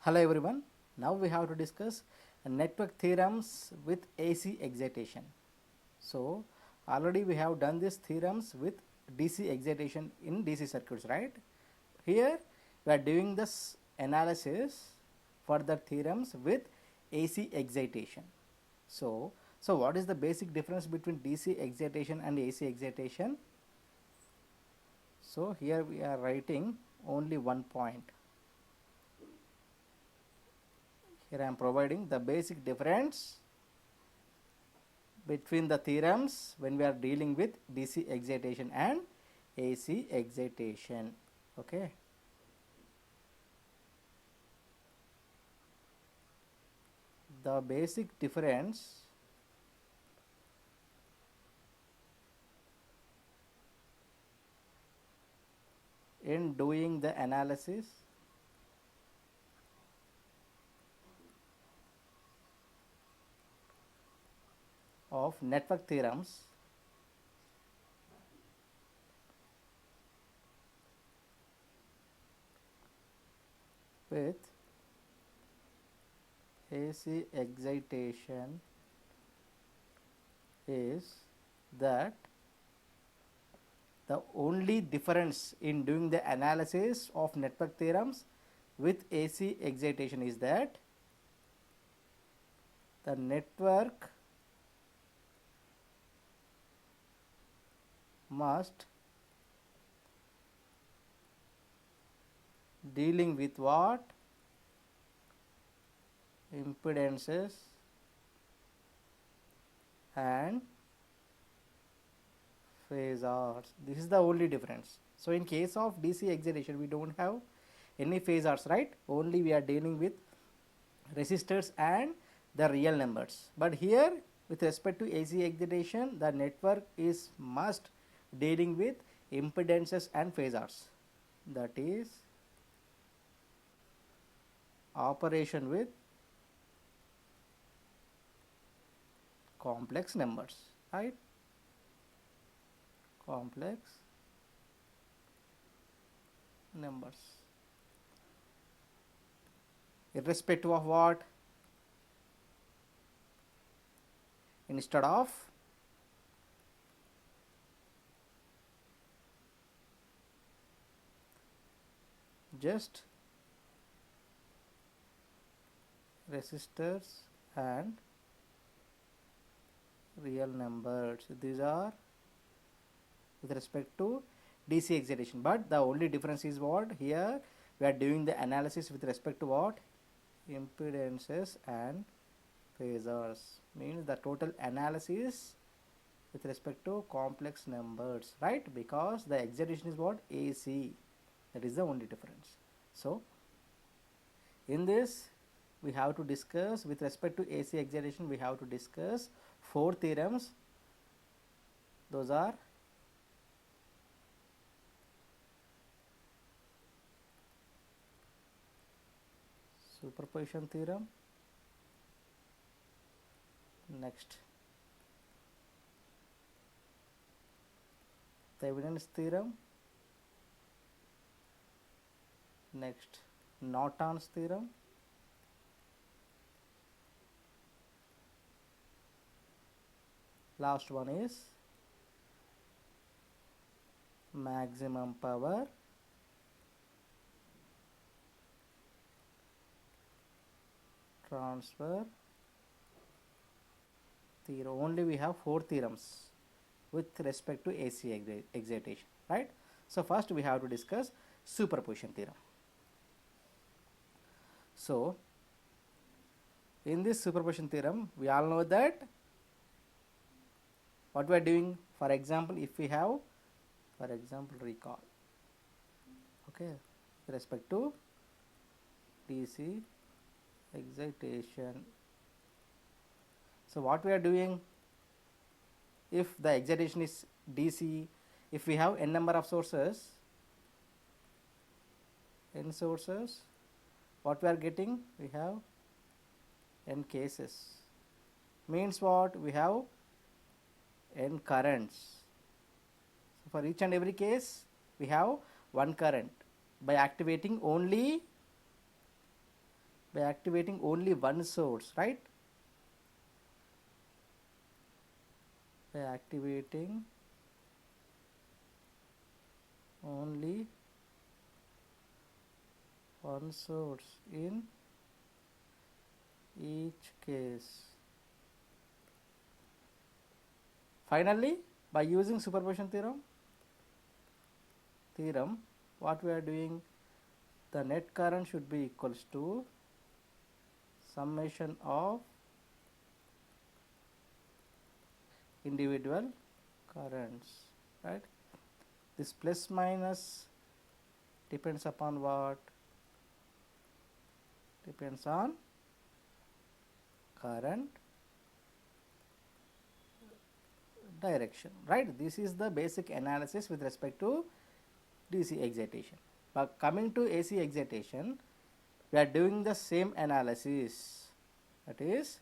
Hello everyone. Now we have to discuss network theorems with AC excitation. So already we have done these theorems with DC excitation in DC circuits, right? Here we are doing this analysis for the theorems with AC excitation. So what is the basic difference between DC excitation and AC excitation? So here we are writing only one point. Here I am providing the basic difference between the theorems when we are dealing with DC excitation and AC excitation. Okay. The basic difference in doing the analysis of network theorems with AC excitation is that the only difference in doing the analysis of network theorems with AC excitation is that the network must dealing with what? Impedances and phasors. This is the only difference. So in case of DC excitation we don't have any phasors, right? Only we are dealing with resistors and the real numbers. But here with respect to AC excitation the network is must dealing with impedances and phasors, that is operation with complex numbers, right? Complex numbers irrespective of what, instead of just resistors and real numbers. These are with respect to DC excitation, but the only difference is what, here we are doing the analysis with respect to what, impedances and phasors, means the total analysis with respect to complex numbers, right? Because the excitation is what, AC, that is the only difference. So in this we have to discuss with respect to AC excitation, we have to discuss four theorems. Those are superposition theorem, next Thevenin's theorem, next Norton's theorem, last one is maximum power transfer theorem. Only we have four theorems with respect to AC excitation, right? So first we have to discuss superposition theorem. So in this superposition theorem we all know that what we are doing. For example, if we have, for example, recall, okay, with respect to DC excitation. So what we are doing, if the excitation is DC, if we have n number of sources, n sources, what we are getting, we have n cases, means what, we have n currents. So for each and every case we have one current by activating only by activating only one source, right? By activating only one source in each case. Finally, by using superposition theorem, what we are doing, the net current should be equals to summation of individual currents, right? This plus minus depends upon what? Depends on current direction, right? This is the basic analysis with respect to DC excitation. But coming to AC excitation, we are doing the same analysis, that is,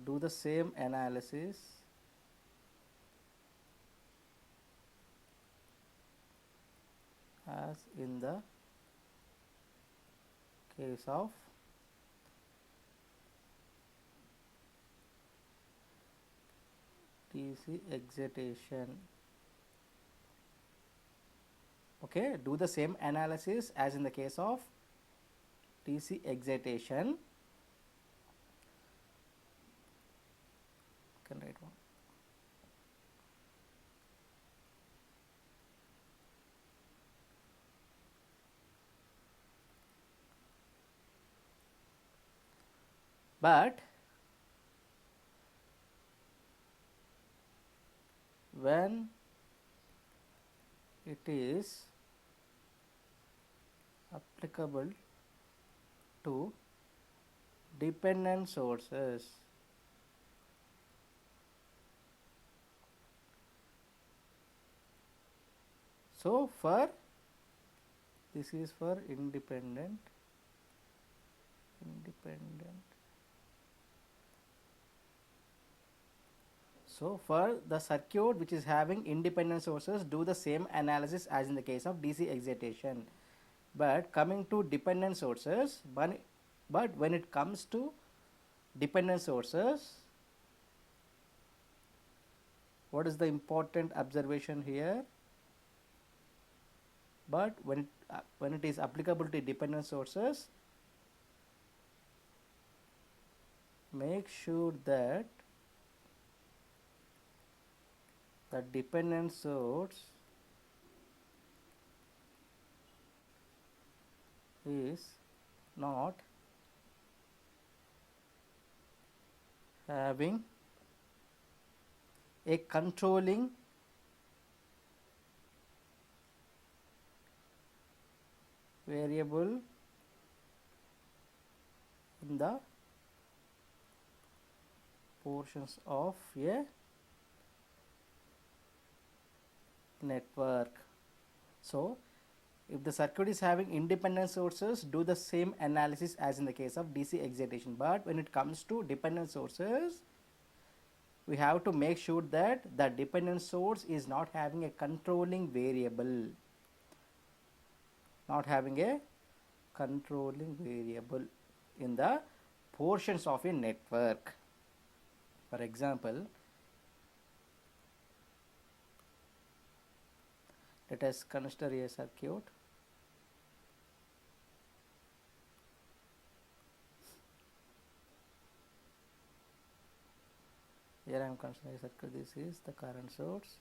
do the same analysis as in the case of DC excitation. Okay, do the same analysis as in the case of DC excitation. Can write one. But when it is applicable to dependent sources, so for this is for independent. So for the circuit which is having independent sources, do the same analysis as in the case of DC excitation. But coming to dependent sources, but when it comes to dependent sources, what is the important observation here? But when it is applicable to dependent sources, make sure that the dependent source is not having a controlling variable in the portions of a network. So if the circuit is having independent sources, do the same analysis as in the case of DC excitation. But when it comes to dependent sources, we have to make sure that the dependent source is not having a controlling variable. Not having a controlling variable in the portions of a network. For example, let us consider a circuit. Here I am considering a circuit. This is the current source.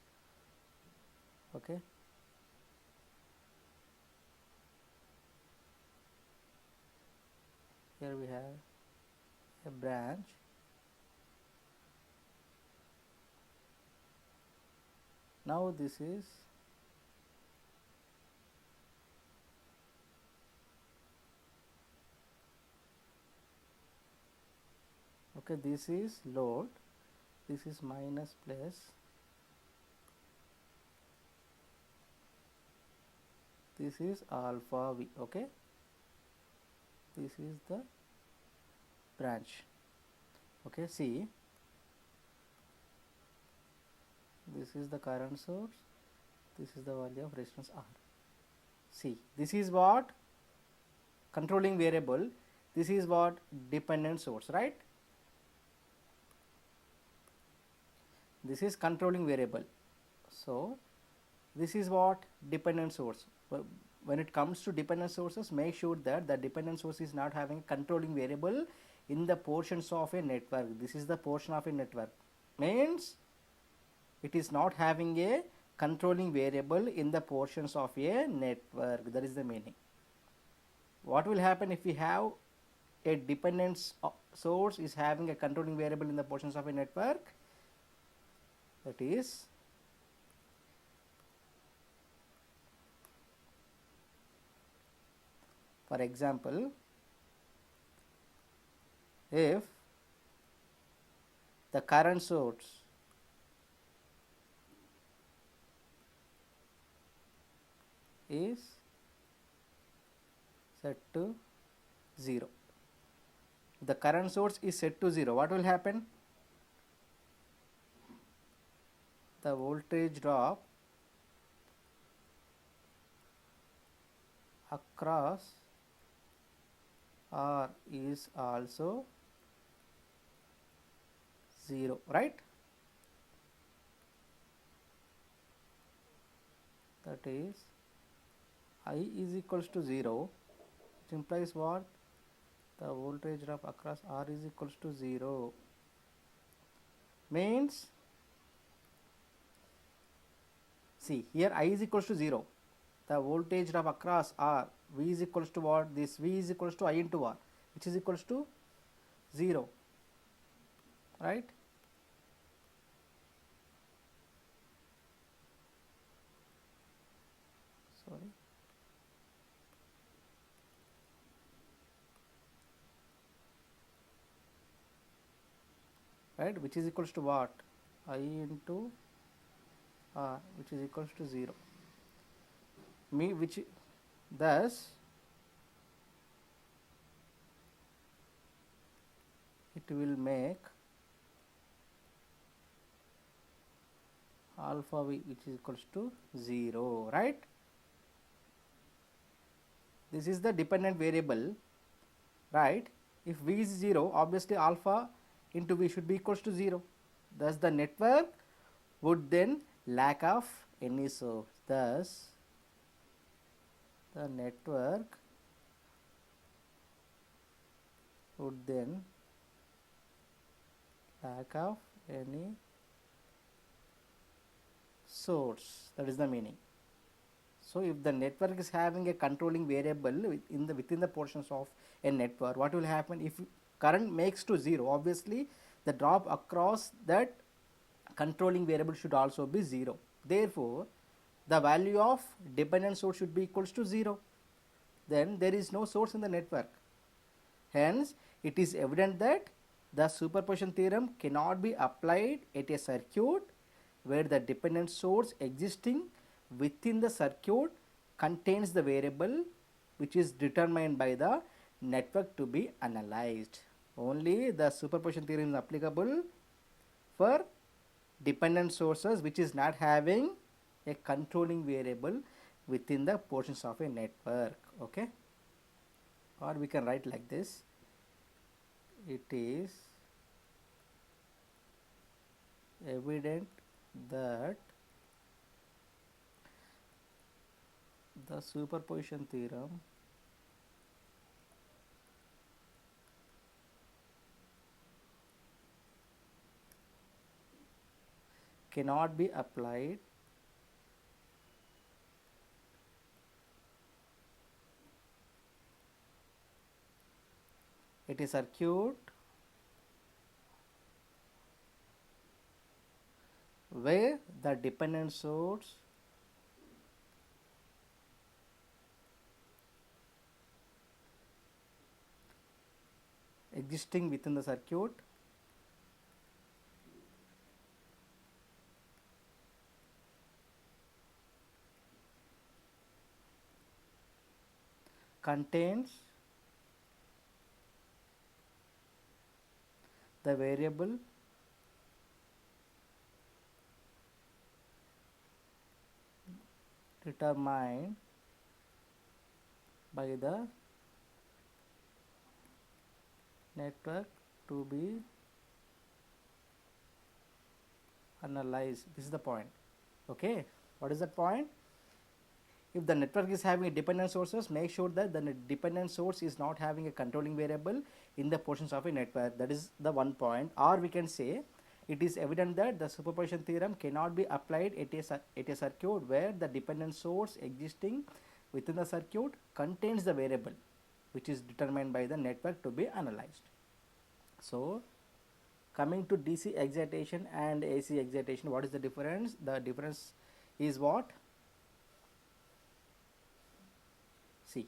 Okay. Here we have a branch. Now this is okay, this is load, this is minus plus, this is alpha V, okay, this is the branch. Okay, see, this is the current source, this is the value of resistance R. See, this is what controlling variable, this is what dependent source, right? This is controlling variable. So this is what dependent source. When it comes to dependent sources, make sure that the dependent source is not having controlling variable in the portions of a network. This is the portion of a network, means it is not having a controlling variable in the portions of a network. That is the meaning. What will happen if we have a dependent source is having a controlling variable in the portions of a network? That is, for example, if the current source is set to 0, the current source is set to 0, what will happen? The voltage drop across R is also 0, right? That is, I is equals to 0, which implies what? The voltage drop across R is equals to 0, means, see here I is equals to 0, the voltage drop across R, V is equals to what? This V is equals to I into R, which is equals to 0, right? Sorry. Right, which is equals to what? I into R, which is equals to 0. Which thus it will make alpha V which is equals to 0, right? This is the dependent variable, right? If V is 0, obviously alpha into V should be equals to 0. Thus the network would then lack of any source. Thus the network would then lack of any source. That is the meaning. So if the network is having a controlling variable within the portions of a network, what will happen if current makes to 0? Obviously the drop across that controlling variable should also be 0. Therefore the value of dependent source should be equals to 0. Then there is no source in the network. Hence it is evident that the superposition theorem cannot be applied at a circuit where the dependent source existing within the circuit contains the variable which is determined by the network to be analyzed. Only the superposition theorem is applicable for dependent sources which is not having a controlling variable within the portions of a network. Okay, or we can write like this: it is evident that the superposition theorem cannot be applied at a circuit where the dependent source existing within the circuit contains the variable determined by the network to be analyzed. This is the point. Okay, what is that point? If the network is having dependent sources, make sure that the dependent source is not having a controlling variable in the portions of a network. That is the one point. Or we can say it is evident that the superposition theorem cannot be applied at a circuit where the dependent source existing within the circuit contains the variable which is determined by the network to be analyzed. So coming to DC excitation and AC excitation, what is the difference? The difference is what? See,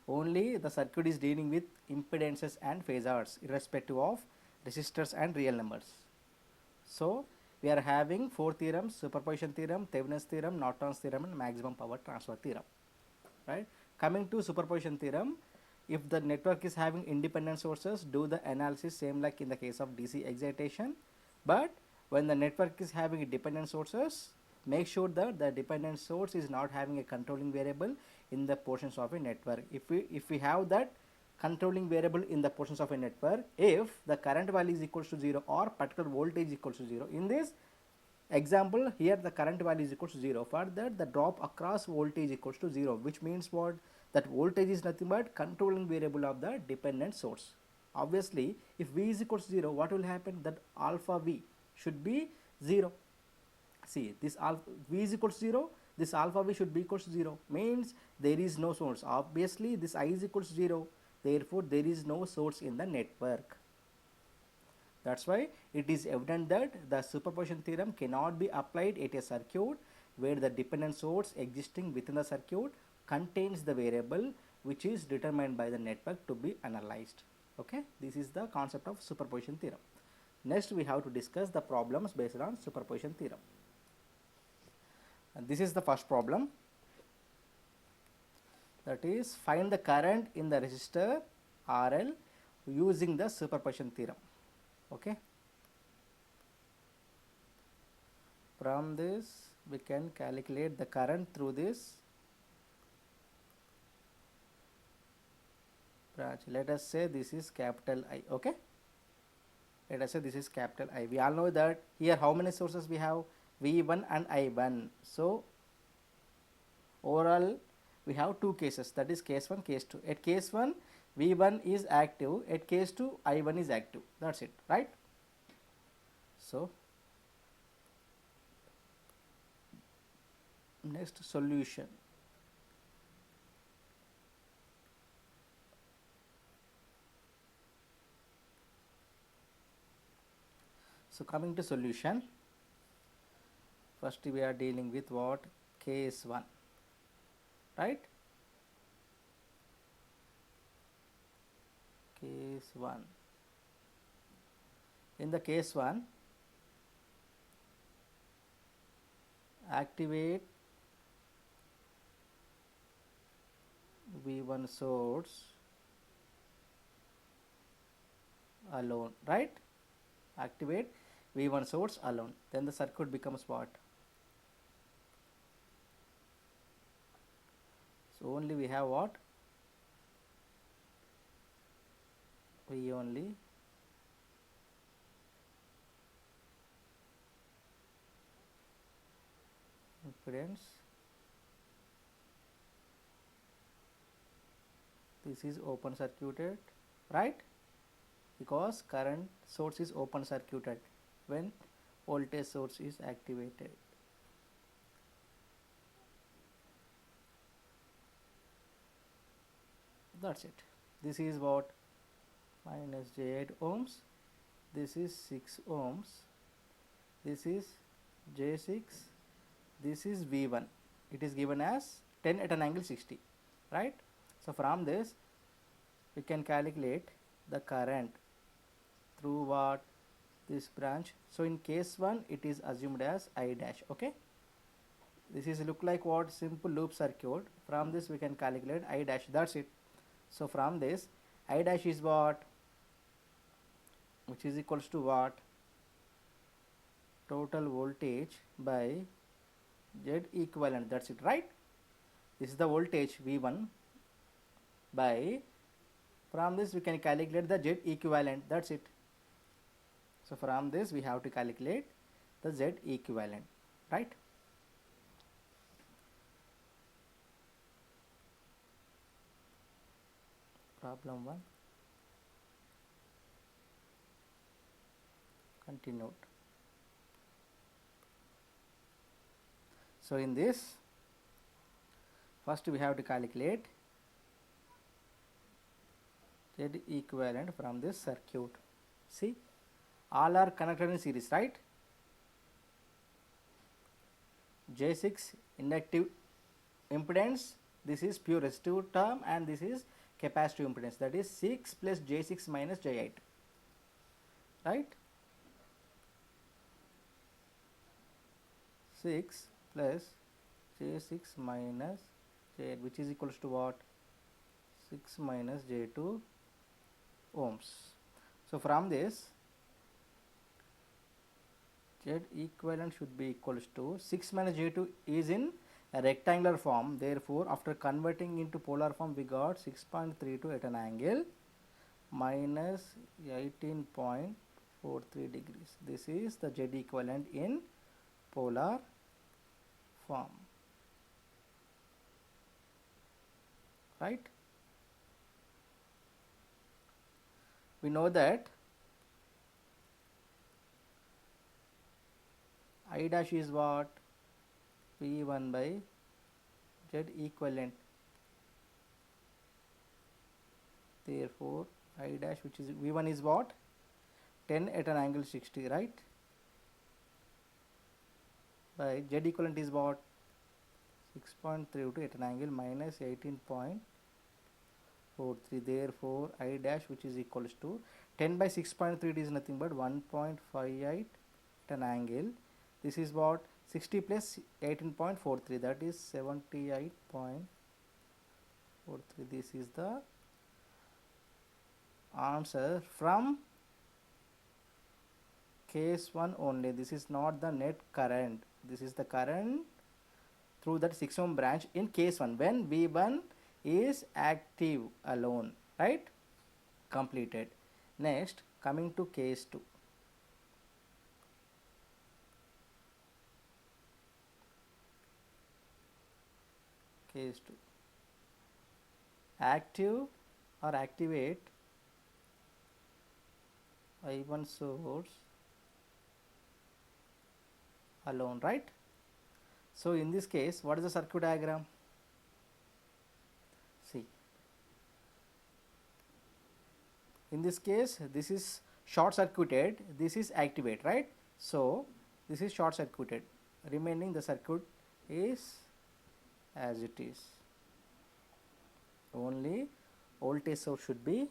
only the circuit is dealing with impedances and phasors irrespective of resistors and real numbers. So we are having four theorems: superposition theorem, Thevenin's theorem, Norton's theorem, and maximum power transfer theorem. Right? Coming to superposition theorem, if the network is having independent sources, do the analysis same like in the case of DC excitation. But when the network is having dependent sources, make sure that the dependent source is not having a controlling variable in the portions of a network. If we have that controlling variable in the portions of a network, if the current value is equals to 0 or particular voltage equals to 0, in this example here the current value is equals to 0, for that the drop across voltage equals to 0, which means what? That voltage is nothing but controlling variable of the dependent source. Obviously if V is equals to 0, what will happen? That alpha V should be 0. See, this alpha V is equals to 0, this alpha V should be equals to 0, means there is no source. Obviously this I is equals to 0, therefore there is no source in the network. That's why it is evident that the superposition theorem cannot be applied at a circuit where the dependent source existing within the circuit contains the variable which is determined by the network to be analyzed. Okay, this is the concept of superposition theorem. Next we have to discuss the problems based on superposition theorem. And this is the first problem, that is find the current in the resistor RL using the superposition theorem. Okay, from this we can calculate the current through this branch. Let us say this is capital I. Okay, let us say this is capital I. We all know that here how many sources we have? V1 and I1. So overall we have two cases, that is case 1, case 2. At case 1 V1 is active, at case 2 I1 is active. That's it, right? So next solution. So coming to solution, first we are dealing with what? Case 1, right? Case 1. In the case 1, activate V1 source alone, right? Activate V1 source alone. Then the circuit becomes what? So only we have what? V only impedance. This is open circuited, right? Because current source is open circuited when voltage source is activated. That's it. This is what? Minus J8 ohms. This is 6 ohms. This is J6. This is V1. It is given as 10 at an angle 60, right? So from this we can calculate the current through what? This branch. So in case 1 it is assumed as I dash. Okay, this is look like what? Simple loop circuit. From this we can calculate I dash. That's it. So from this I dash is what? Which is equals to what? Total voltage by Z equivalent. That's it, right? This is the voltage V1 by, from this we can calculate the Z equivalent, that's it. So from this we have to calculate the Z equivalent, right? Problem 1 continued. So in this, first we have to calculate Z equivalent from this circuit. See, all are connected in series, right? J6 inductive impedance, this is pure resistive term, and this is capacitive impedance, that is 6 plus J6 minus J8, right? 6 plus J6 minus J8, which is equals to what? 6 minus J2 ohms. So from this, Z equivalent should be equals to 6 minus J2 is in a rectangular form, therefore after converting into polar form we got 6.32 at an angle minus 18.43 degrees. This is the Z equivalent in polar form, right? We know that I dash is what? V1 by Z equivalent. Therefore, I dash, which is V1 is what? 10 at an angle 60, right? By Z equivalent is what? 6.32 at an angle minus 18.43. Therefore, I dash, which is equals to 10 by 6.3 is nothing but 1.58 at an angle. This is what? 60 plus 18.43, that is 78.43. This is the answer from case 1 only. This is not the net current. This is the current through that 6 ohm branch in case 1 when V1 is active alone, right? Completed. Next, coming to case 2. Case 2. Active or activate I1 source alone, right? So in this case, what is the circuit diagram? See, in this case, this is short circuited, this is activate, right? So this is short circuited, remaining the circuit is as it is. Only voltage source should be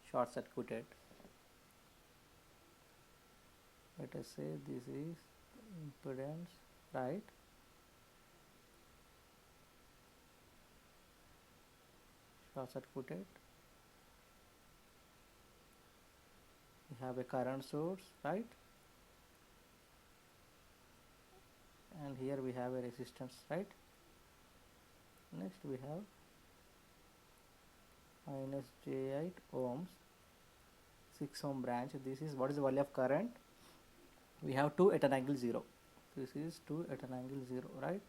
short circuited. Let us say this is impedance, right? Short circuited. We have a current source, right? And here we have a resistance, right? Next we have minus J8 ohms, 6 ohm branch. This is what is the value of current? We have 2 at an angle 0. This is 2 at an angle 0, right?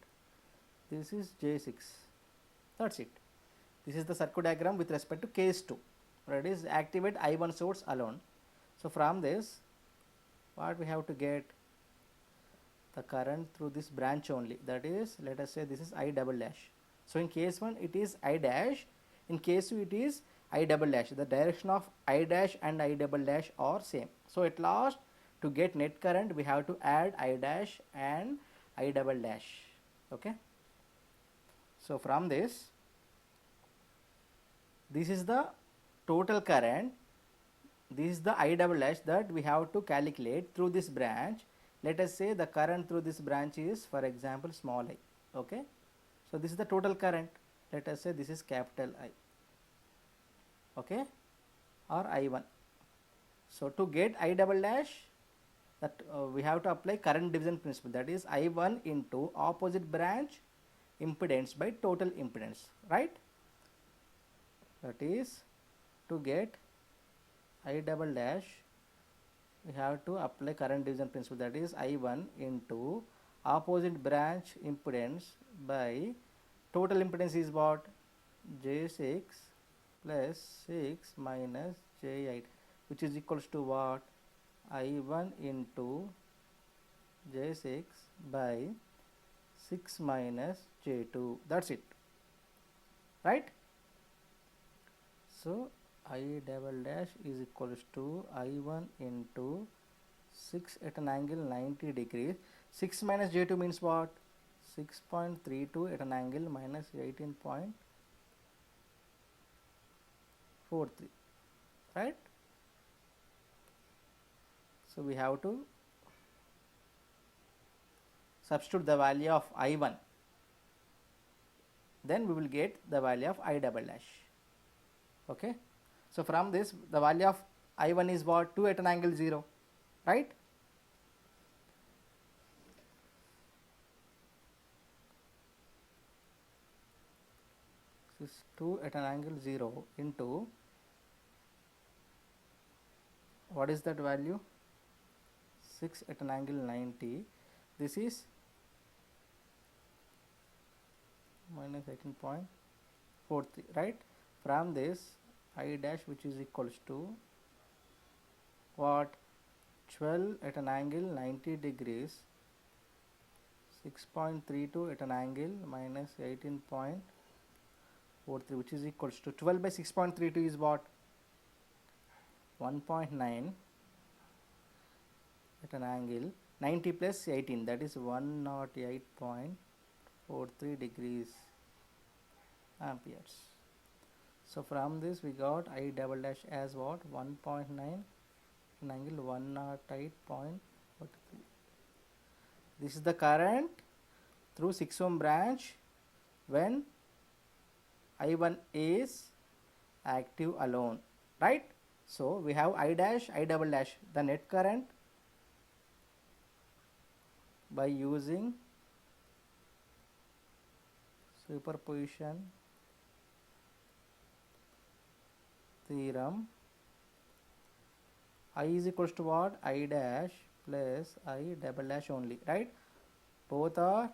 This is J6. That's it. This is the circuit diagram with respect to case 2. That is activate I1 source alone. So from this, what we have to get? The current through this branch only. That is, let us say this is I double dash. So in case 1 it is I dash. In case 2 it is I double dash. The direction of I dash and I double dash are same. So at last, to get net current we have to add I dash and I double dash. Okay. So from this, this is the total current. This is the I double dash that we have to calculate through this branch. Let us say the current through this branch is, for example, small I. Okay. So this is the total current. Let us say this is capital I. Okay. Or I1. So to get I double dash, that we have to apply current division principle, that is I1 into opposite branch impedance by total impedance, right? That is, to get I double dash, we have to apply current division principle, that is I1 into opposite branch impedance by total impedance is what? J6 plus 6 minus J8, which is equals to what? I1 into J6 by 6 minus J2. That's it, right? So I double dash is equals to I1 into 6 at an angle 90 degrees. 6 minus J2 means what? 6.32 at an angle minus 18.43, right? So we have to substitute the value of I1, then we will get the value of I double dash. Okay, so from this the value of I1 is what? 2 at an angle 0, right? This is 2 at an angle 0 into, what is that value? 6 at an angle 90. This is minus 18.43, right? From this I dash, which is equals to what? 12 at an angle 90 degrees, 6.32 at an angle minus 18.43, which is equals to 12 by 6.32 is what? 1.9 at an angle 90 plus 18, that is 108.43 degrees amperes. So from this we got I double dash as what? 1.9 an angle 108.43. This is the current through 6 ohm branch when I1 is active alone, right? So we have I dash, I double dash, the net current by using superposition theorem. I is equals to what? I dash plus I double dash only, right? Both are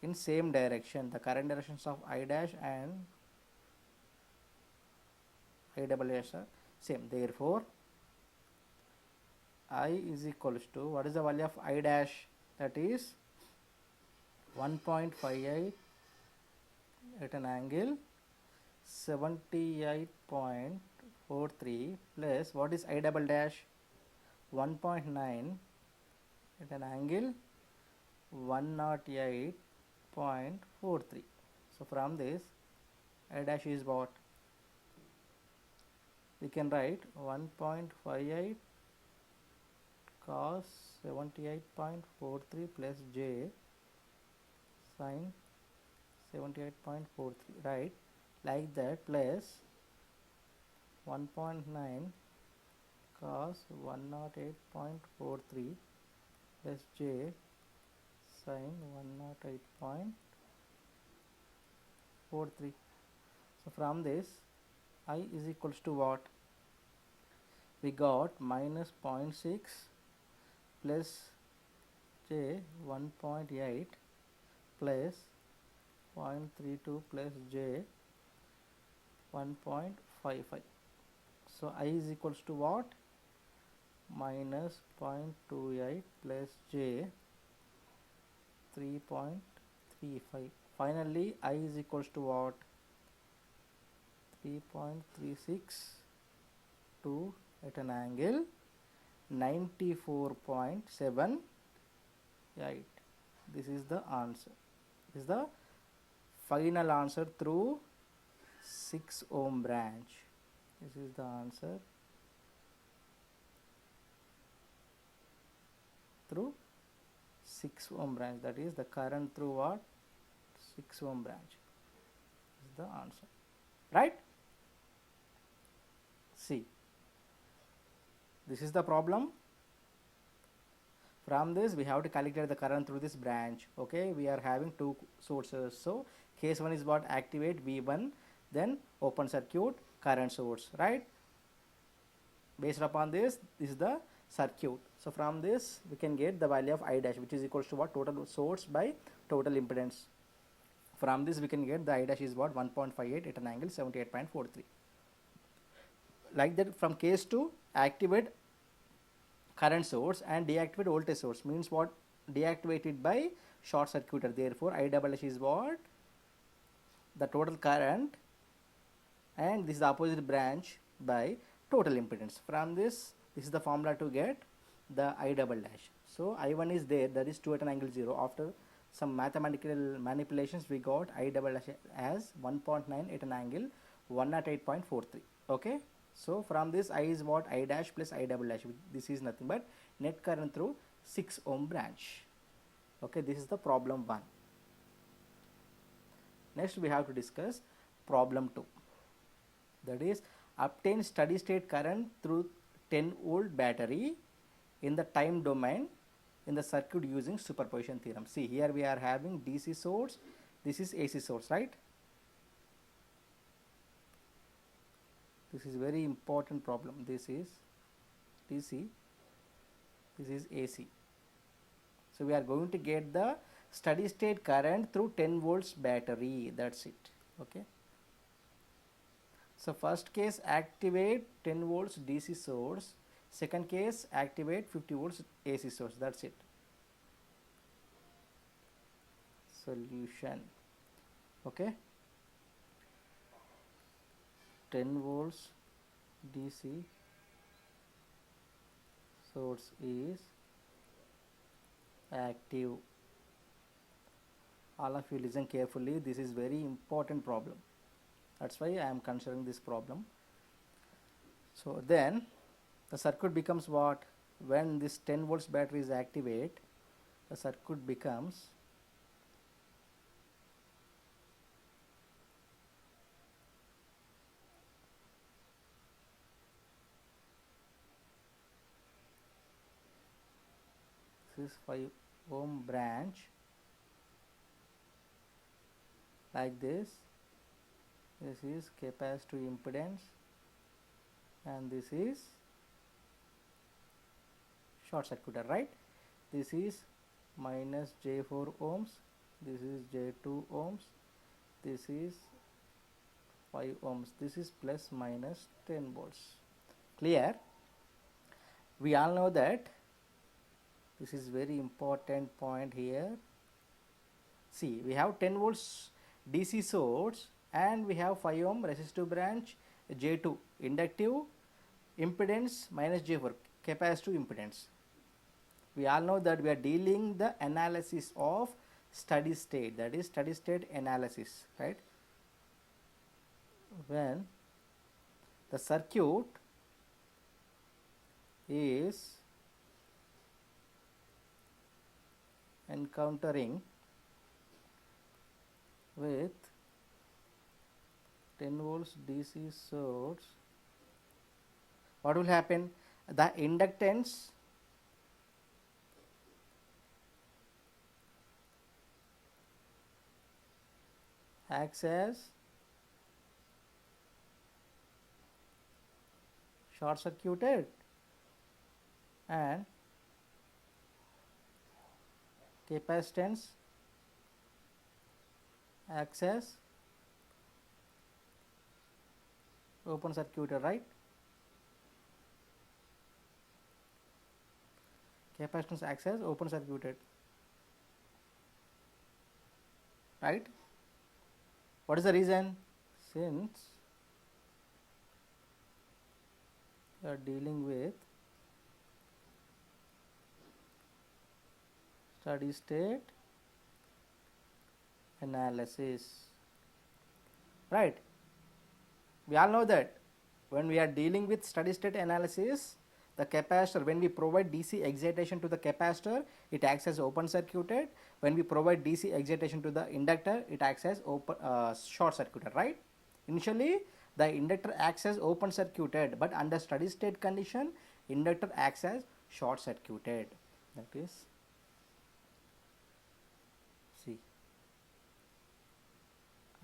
in same direction, the current directions of I dash and I double dash are same. Therefore I is equals to, what is the value of I dash? That is 1.58 at an angle 78.43 plus, what is I double dash? 1.9 at an angle 108.43. So from this I dash is what? We can write 1.58 cos 78.43 plus j sin 78.43, right? Like that, plus 1.9 cos 108.43 plus j sin 108.43. So from this I is equals to what? We got minus 0.6 plus j 1.8 plus 0.32 plus j 1.55. So I is equals to what? Minus 0.28 plus j 3.35. Finally I is equals to what? 3.362 at an angle 94.78. This is the answer. This is the final answer through 6 ohm branch. This is the answer through 6 ohm branch, that is the current through what? 6 ohm branch. This is the answer, right? See, this is the problem. From this we have to calculate the current through this branch. Okay, we are having two sources. So case 1 is what? Activate V1, then open circuit current source, right? Based upon this, this is the circuit. So from this we can get the value of I dash, which is equals to what? Total source by total impedance. From this we can get the I dash is what? 1.58 at an angle 78.43. Like that, from case 2, activate current source and deactivate voltage source, means what? Deactivated by short circuiter. Therefore I dash is what? The total current, and this is the opposite branch by total impedance. From this, this is the formula to get the I double dash. So I1 is there, that is 2 at an angle 0. After some mathematical manipulations, we got I double dash as 1.9 at an angle 108.43. okay. So from this, I is what? I dash plus I double dash. This is nothing but net current through 6 ohm branch. Okay, this is the problem 1. Next we have to discuss problem 2. That is, obtain steady state current through 10 volt battery in the time domain in the circuit using superposition theorem. See, here we are having DC source, this is AC source, right? This is very important problem. This is DC, this is AC. So we are going to get the steady state current through 10 volts battery, that's it. Okay. So first case, activate 10 volts DC source. Second case, activate 50 volts AC source, that's it. Solution. Okay. 10 volts DC source is active. All of you listen carefully, this is very important problem. That's why I am considering this problem. So then the circuit becomes what? When this 10 volts battery is activate, the circuit becomes this is 5 ohm branch like this. This is capacitive impedance and this is short circuiter, right? This is minus J4 ohms, this is J2 ohms, this is 5 ohms, this is plus minus 10 volts. Clear? We all know that this is very important point here. See, we have 10 volts DC source and we have 5 ohm resistive branch, J2 inductive impedance minus J4 capacitive impedance. We all know that we are dealing the analysis of steady state, that is steady state analysis, right? When the circuit is encountering with 10 volts DC source, what will happen? The inductance acts as short circuited and capacitance acts as open circuited, right? Capacitance acts as open circuited, right? What is the reason? Since we are dealing with steady state analysis, right? We all know that when we are dealing with steady state analysis, the capacitor, when we provide DC excitation to the capacitor, it acts as open circuited. When we provide DC excitation to the inductor, it acts as open short circuited, right? Initially the inductor acts as open circuited, but under steady state condition, inductor acts as short circuited. That is, see,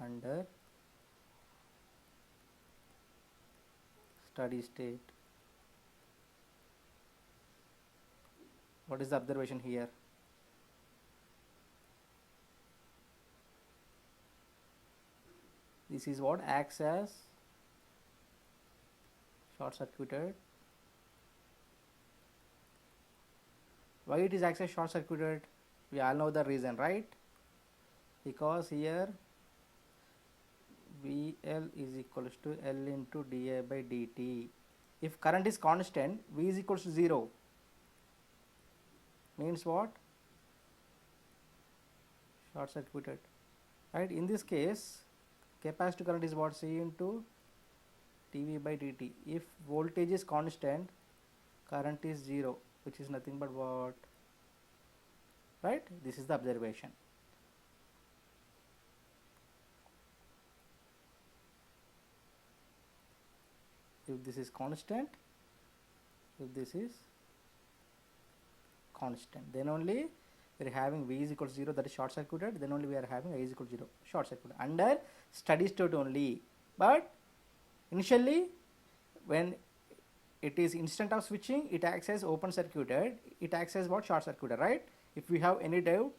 under steady state. What is the observation here? This is what acts as short circuited. Why it is acts as short circuited? We all know the reason, right? Because here VL is equals to L into dI by dt. If current is constant, V is equals to 0. Means what? Short circuited. Right? In this case, capacitive current is what? C into dV by dt. If voltage is constant, current is 0, which is nothing but what? Right? This is the observation. If this is constant, if this is constant, then only we are having V is equal to 0, that is short circuited, then only we are having I is equal to 0, short circuited, under steady state only. But initially, when it is instant of switching, it acts as open circuited, it acts as what? Short circuited, right? If we have any doubt,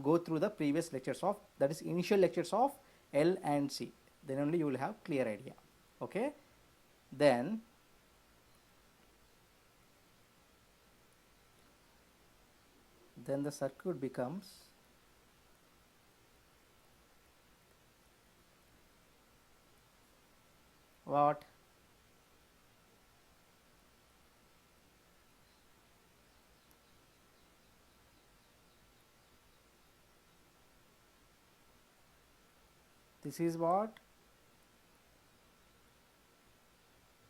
go through the previous lectures of, that is initial lectures of L and C, then only you will have clear idea. Okay, then the circuit becomes what? This is what?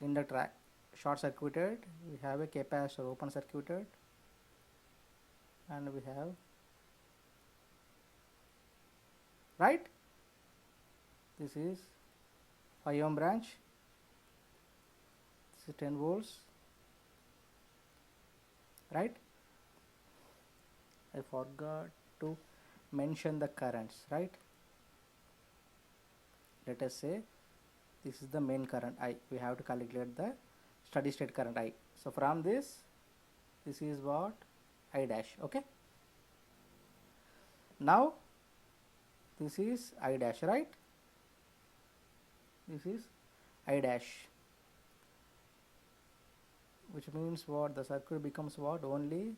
Inductor short circuited, we have a capacitor open circuited, and we have, right? This is 5 ohm branch, this is 10 volts, right? I forgot to mention the currents, right? Let us say this is the main current I. We have to calculate the steady state current I. So from this is what? I dash. Okay. Now this is I dash, right? This is I dash, which means what? The circuit becomes what? Only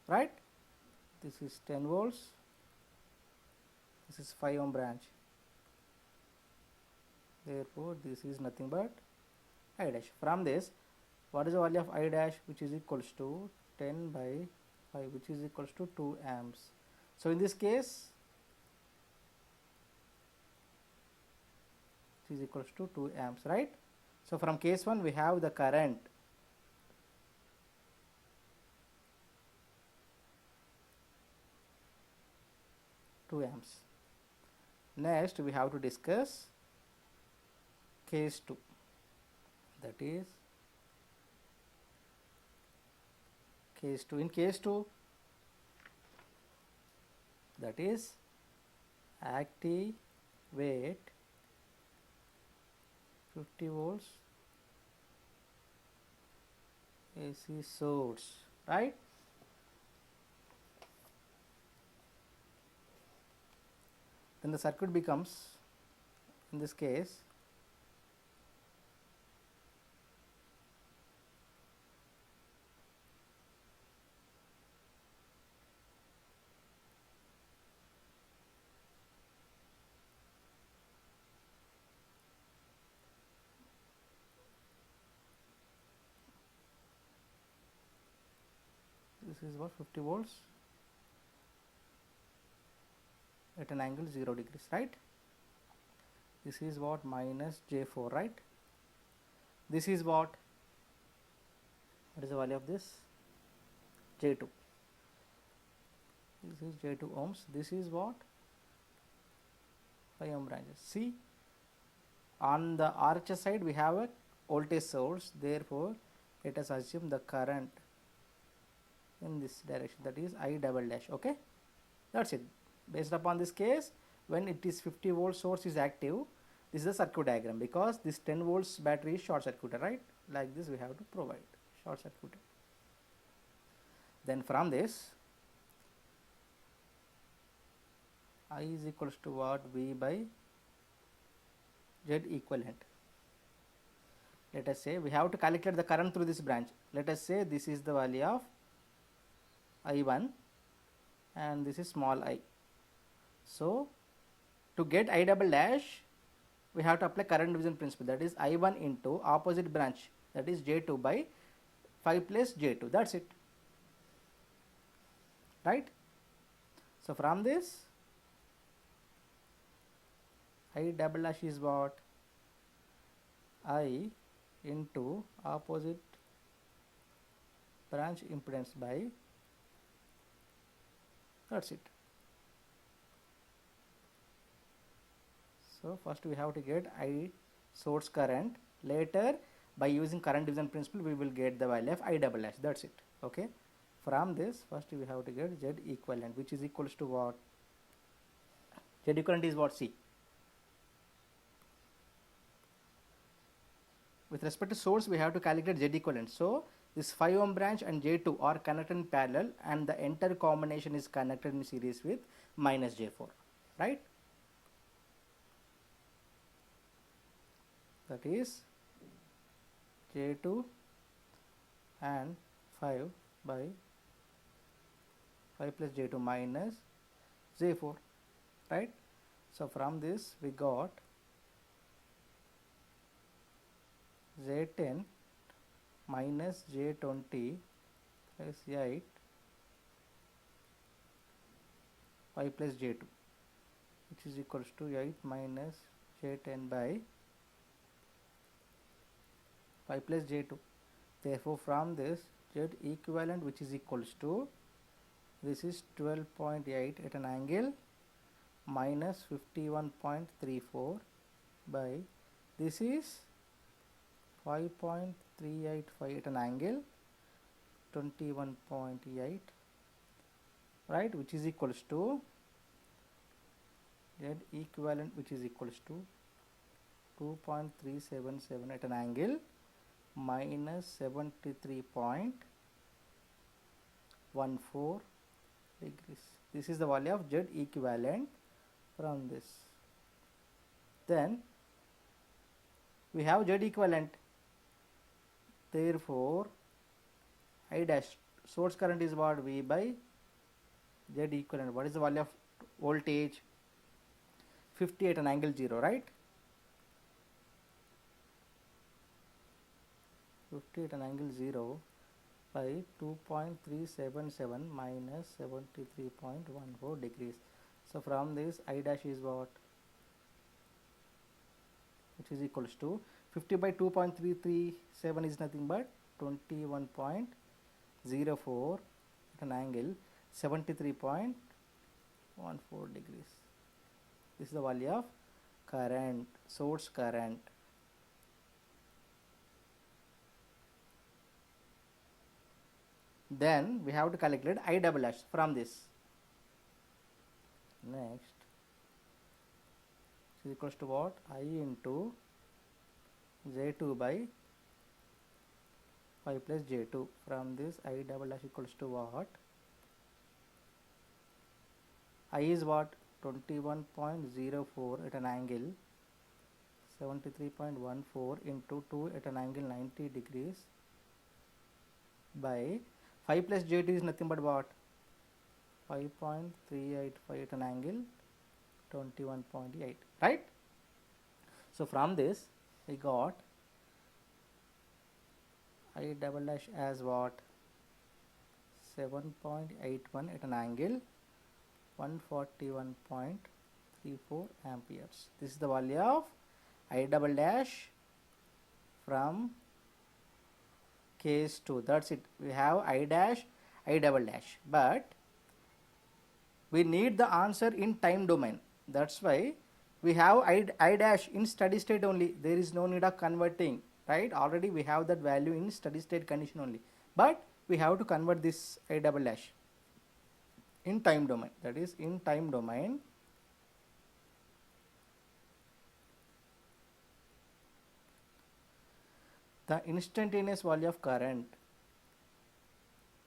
right? This is 10 volts, this is 5 ohm branch, therefore this is nothing but I dash. From this, what is the value of I dash? Which is equals to 10 by 5, which is equals to 2 amps. So in this case, it is equals to 2 amps, right? So from case 1 we have the current amps. Next we have to discuss case 2, that is case 2. In case 2, that is activate 50 volts AC source, right? Then the circuit becomes, in this case, this is what? 50 volts at an angle 0 degrees, right? This is what? Minus J4, right? This is what? What is the value of this? J2. This is J2 ohms. This is what? 5 ohm branches. See, on the RHS side we have a voltage source, therefore let us assume the current in this direction, that is I double dash. Okay, that's it. Based upon this case, when it is 50 volt source is active, this is the circuit diagram, because this 10 volts battery is short circuited, right? Like this we have to provide short circuited. Then from this, I is equals to what? V by Z equivalent. Let us say we have to calculate the current through this branch. Let us say this is the value of I1 and this is small I. So to get I double dash, we have to apply current division principle, that is I1 into opposite branch, that is J2 by 5 plus J2, that's it, right? So from this, I double dash is what? I into opposite branch impedance by, that's it. So first we have to get I source current, later by using current division principle we will get the value of I double dash, that's it. Okay, from this first we have to get Z equivalent, which is equals to what? Z equivalent is what? See, with respect to source we have to calculate Z equivalent. So this 5 ohm branch and J2 are connected in parallel and the entire combination is connected in series with minus J4, right? That is J2 and 5 by 5 plus J2 minus J4, right? So from this we got J10 minus J20 plus 8 5 plus J2, which is equals to 8 minus J10 by 5 plus J2. Therefore from this Z equivalent, which is equals to, this is 12.8 at an angle minus 51.34 by, this is 5.385 at an angle 21.8, right, which is equals to Z equivalent, which is equals to 2.377 at an angle minus 73.14 degrees. This is the value of Z equivalent from this. Then we have Z equivalent, therefore I dash source current is what? V by Z equivalent. What is the value of voltage? 50 at an angle 0, right? 50 at an angle 0 by 2.377 minus 73.14 degrees. So from this I dash is what? Which is equals to 50 by 2.337 is nothing but 21.04 at an angle 73.14 degrees. This is the value of current, source current. Then we have to calculate I double dash from this. Next, is equals to what? I into J2 by 5 plus J2. From this I double dash equals to what? I is what? 21.04 at an angle 73.14 into 2 at an angle 90 degrees by 5 plus J2 is nothing but what? 5.385 at an angle 21.8, right? So from this we got I double dash as what? 7.81 at an angle 141.34 amperes. This is the value of I double dash from case 2. That's it. We have I dash, I double dash, but we need the answer in time domain. That's why we have I dash in steady state only. There is no need of converting, right? Already we have that value in steady state condition only, but we have to convert this I double dash. in time domain, that is in time domain, the instantaneous value of current,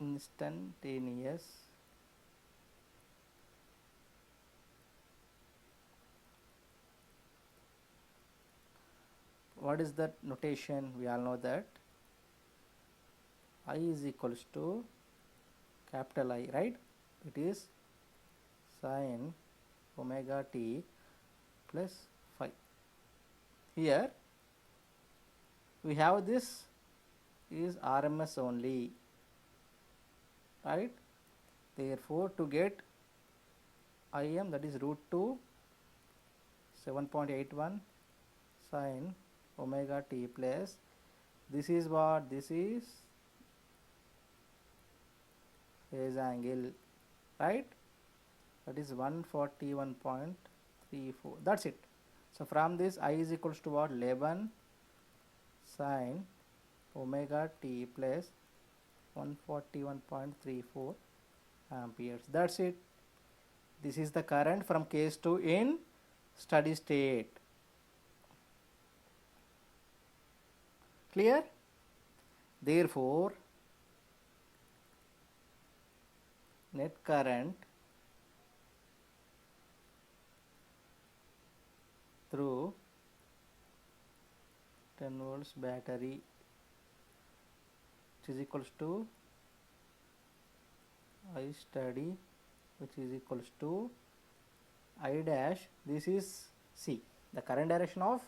instantaneous what is that notation? We all know that I is equals to capital I, right? It is sin omega t plus phi. Here we have this is RMS only, right? Therefore, to get Im, that is root 2 7.81 sin omega t plus, this is what? This is phase angle, right? That is 141.34. That's it. So from this I is equals to what? 11 sin omega t plus 141.34 amperes. That's it. This is the current from case 2 in steady state. Clear? Therefore, net current through 10 volts battery, which is equals to I steady, which is equals to I dash. This is C. The current direction of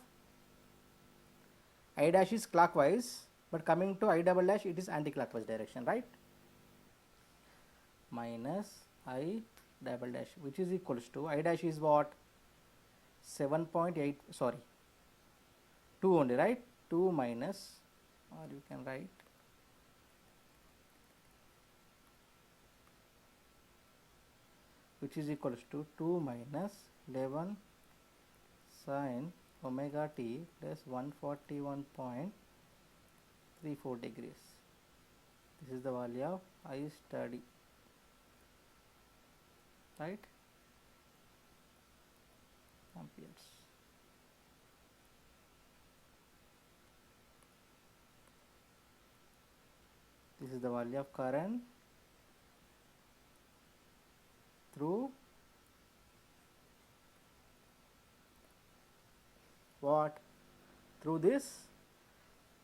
I dash is clockwise, but coming to I double dash, it is anti-clockwise direction, right? Minus I double dash, which is equals to I dash is what? 7.8, sorry, 2 only, right? 2 minus, or you can write which is equals to 2 minus 11 sin omega t plus 141.34 degrees. This is the value of I steady, right? Amperes. This is the value of current through what? Through this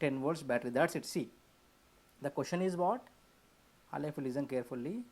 10 volts battery. That's it. See, the question is what? All if you listen carefully.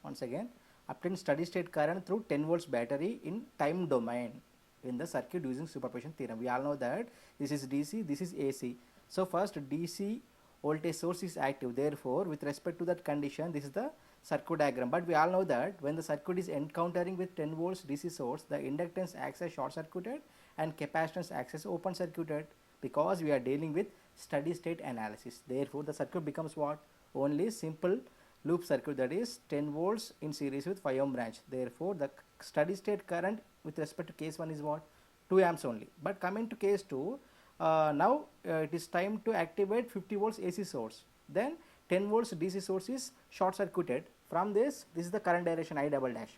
Once again, obtain steady state current through 10 volts battery in time domain in the circuit using superposition theorem. We all know that this is DC, this is AC. So first DC voltage source is active. Therefore, with respect to that condition, this is the circuit diagram. But we all know that when the circuit is encountering with 10 volts DC source, the inductance acts as short circuited and capacitance acts as open circuited, because we are dealing with steady state analysis. Therefore, the circuit becomes what? Only simple loop circuit, that is 10 volts in series with 5 ohm branch. Therefore, the steady state current with respect to case 1 is what? 2 amps only. But coming to case 2, now it is time to activate 50 volts AC source. Then 10 volts DC source is short circuited. From this is the current direction I double dash.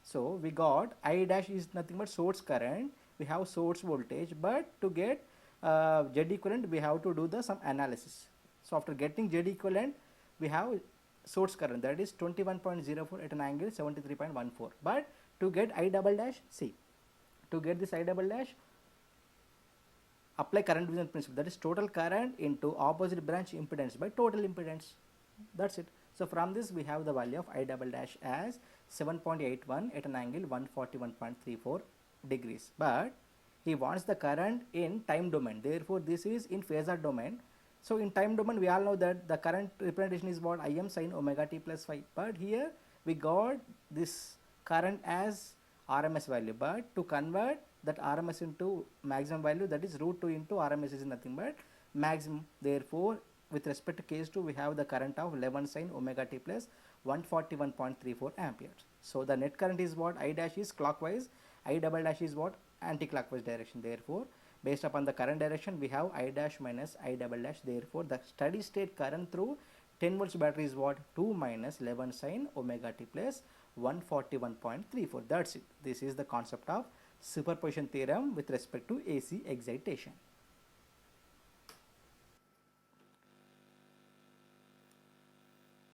So we got I dash is nothing but source current. We have source voltage, but to get Z equivalent we have to do the some analysis. So after getting Z equivalent, we have source current, that is 21.04 at an angle 73.14. But to get I double dash, see, to get this I double dash, apply current division principle, that is total current into opposite branch impedance by total impedance. That's it. So from this we have the value of I double dash as 7.81 at an angle 141.34 degrees. But he wants the current in time domain. Therefore, this is in phasor domain. So in time domain, we all know that the current representation is what? Im sin omega t plus phi. But here we got this current as RMS value. But to convert that RMS into maximum value, that is root 2 into RMS is nothing but maximum. Therefore, with respect to case 2, we have the current of 11 sin omega t plus 141.34 amperes. So the net current is what? I dash is clockwise, I double dash is what? Anti-clockwise direction. Therefore, based upon the current direction, we have I dash minus I double dash. Therefore, the steady state current through 10 volts battery is what? 2 minus 11 sin omega t plus 141.34. That's it. This is the concept of superposition theorem with respect to AC excitation.